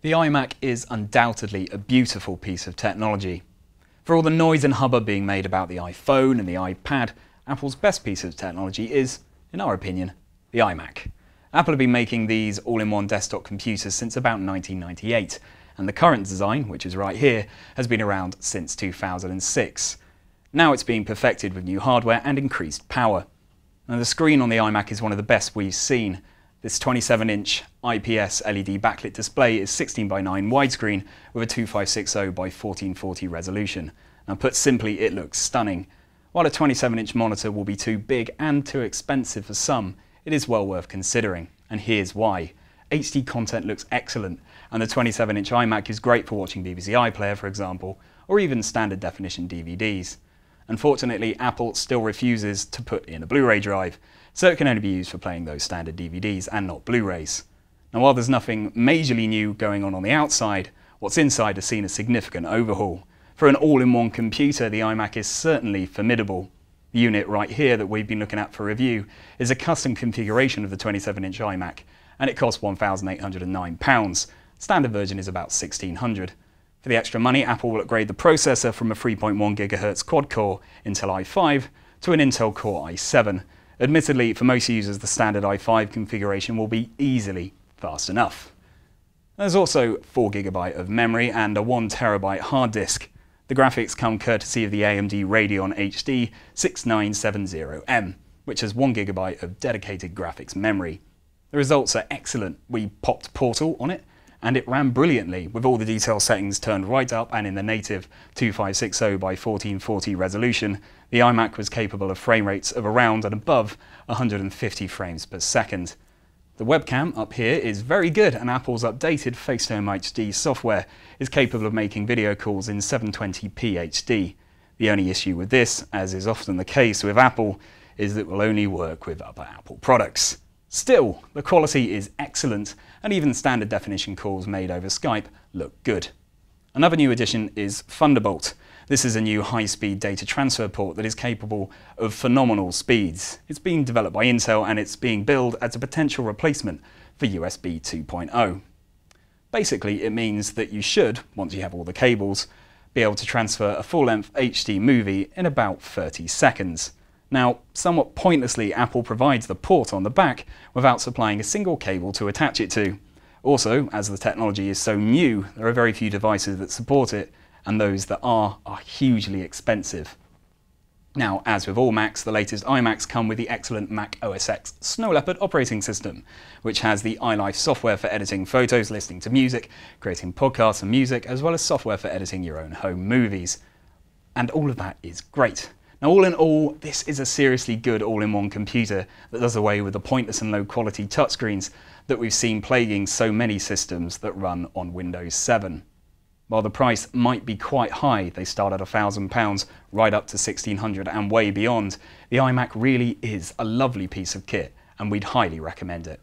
The iMac is undoubtedly a beautiful piece of technology. For all the noise and hubbub being made about the iPhone and the iPad, Apple's best piece of technology is, in our opinion, the iMac. Apple have been making these all-in-one desktop computers since about 1998, and the current design, which is right here, has been around since 2006. Now it's being perfected with new hardware and increased power. Now, the screen on the iMac is one of the best we've seen. This 27-inch IPS LED backlit display is 16:9 widescreen with a 2560 by 1440 resolution. Now, put simply, it looks stunning. While a 27-inch monitor will be too big and too expensive for some, it is well worth considering, and here's why. HD content looks excellent, and the 27-inch iMac is great for watching BBC iPlayer, for example, or even standard definition DVDs. Unfortunately, Apple still refuses to put in a Blu-ray drive, so it can only be used for playing those standard DVDs and not Blu-rays. Now, while there's nothing majorly new going on the outside, what's inside has seen a significant overhaul. For an all-in-one computer, the iMac is certainly formidable. The unit right here that we've been looking at for review is a custom configuration of the 27-inch iMac, and it costs £1,809. Standard version is about £1,600. For the extra money, Apple will upgrade the processor from a 3.1 GHz quad-core Intel i5 to an Intel Core i7. Admittedly, for most users, the standard i5 configuration will be easily fast enough. There's also 4 GB of memory and a 1 TB hard disk. The graphics come courtesy of the AMD Radeon HD 6970M, which has 1 GB of dedicated graphics memory. The results are excellent. We popped Portal on it, and it ran brilliantly, with all the detail settings turned right up, and in the native 2560 by 1440 resolution, the iMac was capable of frame rates of around and above 150 frames per second. The webcam up here is very good, and Apple's updated FaceTime HD software is capable of making video calls in 720p HD. The only issue with this, as is often the case with Apple, is that it will only work with other Apple products. Still, the quality is excellent, and even standard definition calls made over Skype look good. Another new addition is Thunderbolt. This is a new high-speed data transfer port that is capable of phenomenal speeds. It's being developed by Intel, and it's being billed as a potential replacement for USB 2.0. Basically, it means that you should, once you have all the cables, be able to transfer a full-length HD movie in about 30 seconds. Now, somewhat pointlessly, Apple provides the port on the back without supplying a single cable to attach it to. Also, as the technology is so new, there are very few devices that support it, and those that are hugely expensive. Now, as with all Macs, the latest iMacs come with the excellent Mac OS X Snow Leopard operating system, which has the iLife software for editing photos, listening to music, creating podcasts and music, as well as software for editing your own home movies. And all of that is great. Now, all in all, this is a seriously good all-in-one computer that does away with the pointless and low-quality touchscreens that we've seen plaguing so many systems that run on Windows 7. While the price might be quite high, they start at £1,000 right up to £1,600 and way beyond, the iMac really is a lovely piece of kit, and we'd highly recommend it.